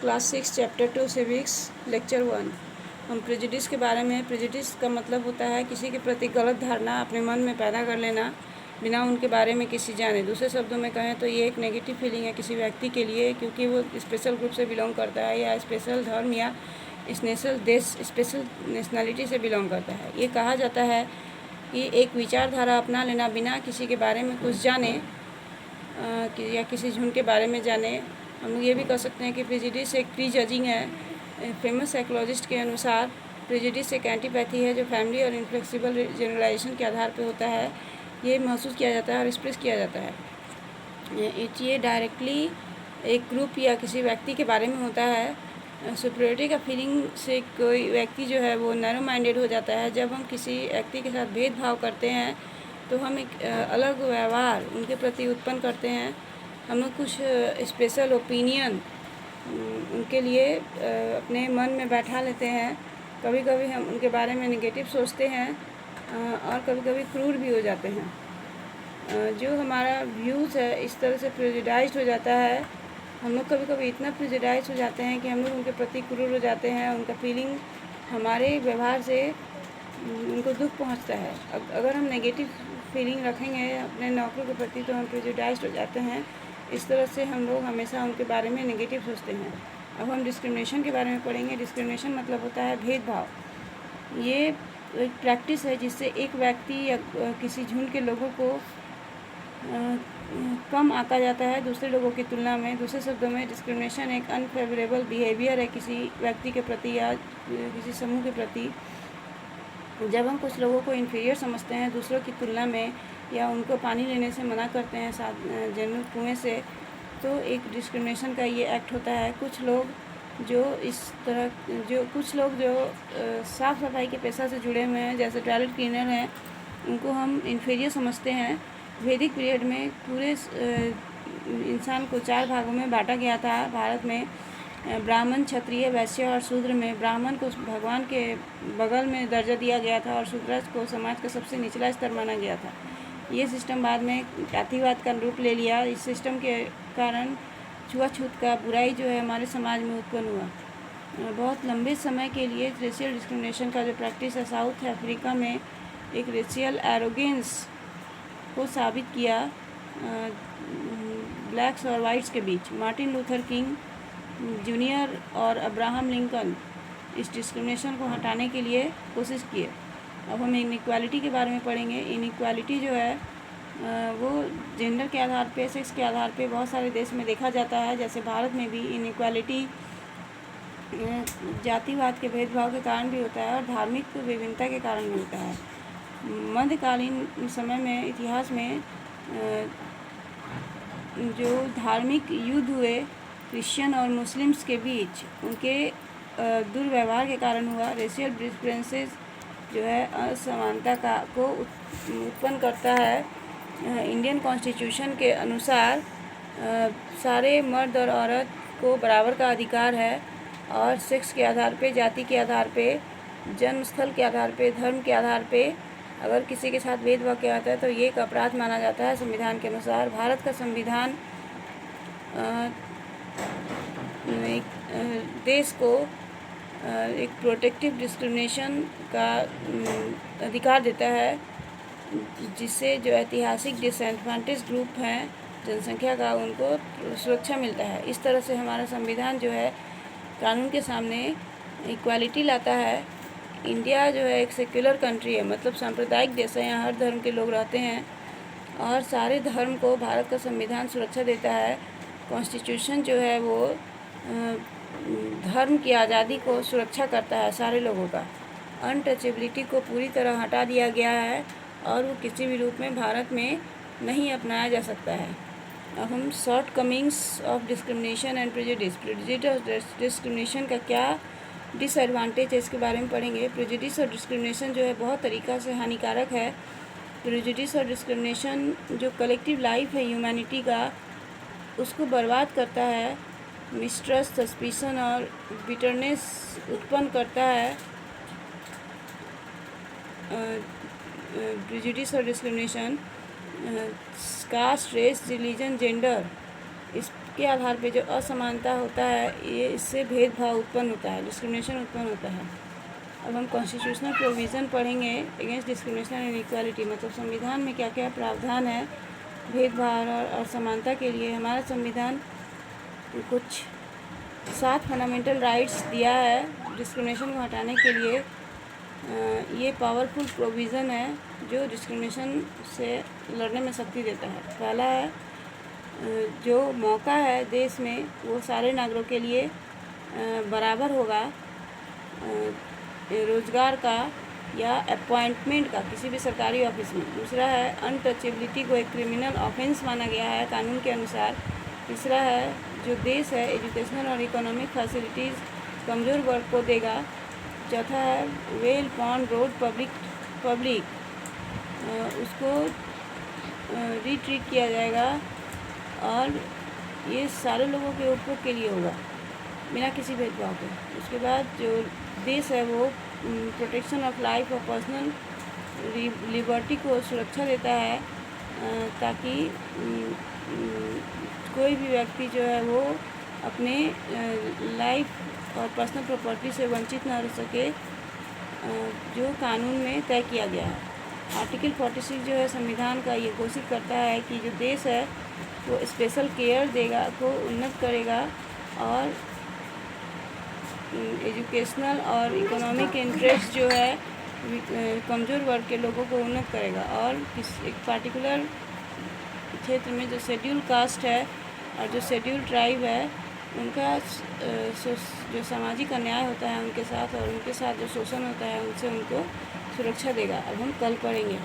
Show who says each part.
Speaker 1: Class 6 chapter 2 civics lecture 1। हम prejudice के बारे में। प्रेजुडिस का मतलब होता है किसी के प्रति गलत धारणा अपने मन में पैदा कर लेना बिना उनके बारे में किसी जाने। दूसरे शब्दों में कहें तो ये एक नेगेटिव फीलिंग है किसी व्यक्ति के लिए, क्योंकि वो स्पेशल ग्रुप से बिलोंग करता है या स्पेशल धर्म या स्पेशल नेशनलिटी से बिलोंग करता है। ये कहा जाता है कि एक विचारधारा अपना लेना बिना किसी के बारे में कुछ जाने या किसी झुंड के बारे में जाने। हम लोग ये भी कह सकते हैं कि प्रेजुडिस एक प्री जजिंग है। फेमस साइकोलॉजिस्ट के अनुसार प्रेजुडिस एक एंटीपैथी है जो फैमिली और इनफ्लेक्सिबल जनरलाइजेशन के आधार पर होता है। ये महसूस किया जाता है और एक्सप्रेस किया जाता है। ये डायरेक्टली एक ग्रुप या किसी व्यक्ति के बारे में होता है। सुपीरियरिटी का फीलिंग से कोई व्यक्ति जो है वो नैरो माइंडेड हो जाता है। जब हम किसी व्यक्ति के साथ भेदभाव करते हैं तो हम एक अलग व्यवहार उनके प्रति उत्पन्न करते हैं। हम लोग कुछ स्पेशल ओपिनियन उनके लिए अपने मन में बैठा लेते हैं। कभी कभी हम उनके बारे में नेगेटिव सोचते हैं और कभी कभी क्रूर भी हो जाते हैं। जो हमारा व्यूज़ है इस तरह से प्रेजुडाइज्ड हो जाता है। हम लोग कभी कभी इतना प्रेजुडाइज्ड हो जाते हैं कि हम लोग उनके प्रति क्रूर हो जाते हैं। उनका फीलिंग हमारे व्यवहार से उनको दुख पहुंचता है। अगर हम नेगेटिव फीलिंग रखेंगे अपने नौकरों के प्रति तो हम प्रेजुडाइज्ड हो जाते हैं। इस तरह से हम लोग हमेशा उनके बारे में नेगेटिव सोचते हैं। अब हम डिस्क्रिमिनेशन के बारे में पढ़ेंगे। डिस्क्रिमिनेशन मतलब होता है भेदभाव। ये एक प्रैक्टिस है जिससे एक व्यक्ति या किसी झुंड के लोगों को कम आंका जाता है दूसरे लोगों की तुलना में। दूसरे शब्दों में डिस्क्रिमिनेशन एक अनफेवरेबल बिहेवियर है किसी व्यक्ति के प्रति या किसी समूह के प्रति। जब हम कुछ लोगों को इन्फीरियर समझते हैं दूसरों की तुलना में या उनको पानी लेने से मना करते हैं साथ जनरल कुएँ से, तो एक डिस्क्रिमिनेशन का ये एक्ट होता है। कुछ लोग जो साफ़ सफाई के पेशा से जुड़े हुए हैं, जैसे टॉयलेट क्लीनर हैं, उनको हम इन्फीरियर समझते हैं। वैदिक पीरियड में पूरे इंसान को 4 भागों में बांटा गया था। भारत में ब्राह्मण, क्षत्रिय, वैश्य और शूद्र में ब्राह्मण को भगवान के बगल में दर्जा दिया गया था और शूद्र को समाज का सबसे निचला स्तर माना गया था। ये सिस्टम बाद में जातिवाद का रूप ले लिया। इस सिस्टम के कारण छुआछूत का बुराई जो है हमारे समाज में उत्पन्न हुआ। बहुत लंबे समय के लिए रेशियल डिस्क्रिमिनेशन का जो प्रैक्टिस है साउथ अफ्रीका में एक रेशियल एरोगेंस को साबित किया ब्लैक्स और वाइट्स के बीच। मार्टिन लूथर किंग जूनियर और अब्राहम लिंकन इस डिस्क्रिमिनेशन को हटाने के लिए कोशिश किए। अब हम इनइक्वालिटी के बारे में पढ़ेंगे। इनइक्वालिटी जो है वो जेंडर के आधार पे, सेक्स के आधार पे बहुत सारे देश में देखा जाता है। जैसे भारत में भी इनइक्वालिटी जातिवाद के भेदभाव के कारण भी होता है और धार्मिक विभिन्नता के कारण भी होता है। मध्यकालीन समय में इतिहास में जो धार्मिक युद्ध हुए क्रिश्चियन और मुस्लिम्स के बीच, उनके दुर्व्यवहार के कारण हुआ। रेशियल डिफरेंसेस जो है असमानता को उत्पन्न करता है। इंडियन कॉन्स्टिट्यूशन के अनुसार सारे मर्द और औरत को बराबर का अधिकार है और सेक्स के आधार पे, जाति के आधार पे, जन्मस्थल के आधार पे, धर्म के आधार पे अगर किसी के साथ भेदभाव किया जाता है तो ये एक अपराध माना जाता है संविधान के अनुसार। भारत का संविधान देश को एक प्रोटेक्टिव डिस्क्रिमिनेशन का अधिकार देता है, जिससे जो ऐतिहासिक डिसएडवांटेज ग्रुप हैं जनसंख्या का, उनको सुरक्षा मिलता है। इस तरह से हमारा संविधान जो है कानून के सामने इक्वालिटी लाता है। इंडिया जो है एक सेक्युलर कंट्री है, मतलब सांप्रदायिक देश है। यहाँ हर धर्म के लोग रहते हैं और सारे धर्म को भारत का संविधान सुरक्षा देता है। कॉन्स्टिट्यूशन जो है वो धर्म की आज़ादी को सुरक्षा करता है सारे लोगों का। अनटचेबिलिटी को पूरी तरह हटा दिया गया है और वो किसी भी रूप में भारत में नहीं अपनाया जा सकता है। अब हम shortcomings of discrimination and prejudice. Prejudice और डिस्क्रिमिनेशन का क्या डिसएडवांटेज है इसके बारे में पढ़ेंगे। प्रेजुडिस और डिस्क्रिमिनेशन जो है बहुत तरीक़ा से हानिकारक है। प्रेजुडिस और डिस्क्रिमिनेशन जो कलेक्टिव लाइफ है ह्यूमैनिटी का, उसको बर्बाद करता है। मिसट्रस्ट, सस्पिशन और बिटरनेस उत्पन्न करता है। प्रेजुडिस और discrimination caste, race, religion, gender, इस के आधार पे जो असमानता होता है, ये इससे भेदभाव उत्पन्न होता है, डिस्क्रिमिनेशन उत्पन्न होता है। अब हम कॉन्स्टिट्यूशनल प्रोविज़न पढ़ेंगे अगेंस्ट डिस्क्रिमिनेशन एंड इक्वालिटी, मतलब संविधान में क्या क्या प्रावधान है भेदभाव और असमानता के लिए। हमारा संविधान कुछ 7 फंडामेंटल राइट्स दिया है डिस्क्रिमिनेशन को हटाने के लिए। ये पावरफुल प्रोविज़न है जो डिस्क्रिमिनेशन से लड़ने में शक्ति देता है। पहला है, जो मौका है देश में वो सारे नागरिकों के लिए बराबर होगा, रोज़गार का या अपॉइंटमेंट का किसी भी सरकारी ऑफिस में। दूसरा है, अनटचेबिलिटी को एक क्रिमिनल ऑफेंस माना गया है कानून के अनुसार। तीसरा है, जो देश है एजुकेशनल और इकोनॉमिक फैसिलिटीज़ कमज़ोर वर्ग को देगा। चौथा है, वेल पॉन रोड पब्लिक उसको रिट्रीट किया जाएगा और ये सारे लोगों के उपयोग के लिए होगा बिना किसी भेदभाव के। उसके बाद जो देश है वो प्रोटेक्शन ऑफ लाइफ और पर्सनल लिबर्टी को सुरक्षा देता है, ताकि कोई भी व्यक्ति जो है वो अपने लाइफ और पर्सनल प्रॉपर्टी से वंचित ना रह सके, जो कानून में तय किया गया है। आर्टिकल 46 जो है संविधान का, ये घोषित करता है कि जो देश है वो स्पेशल केयर देगा, को उन्नत करेगा और एजुकेशनल और इकोनॉमिक इंटरेस्ट जो है कमज़ोर वर्ग के लोगों को उन्नत करेगा। और एक पार्टिकुलर क्षेत्र में जो शेड्यूल कास्ट है और जो शेड्यूल ट्राइब है, उनका जो सामाजिक अन्याय होता है उनके साथ और उनके साथ जो शोषण होता है उनसे उनको सुरक्षा देगा। अब हम कल पढ़ेंगे।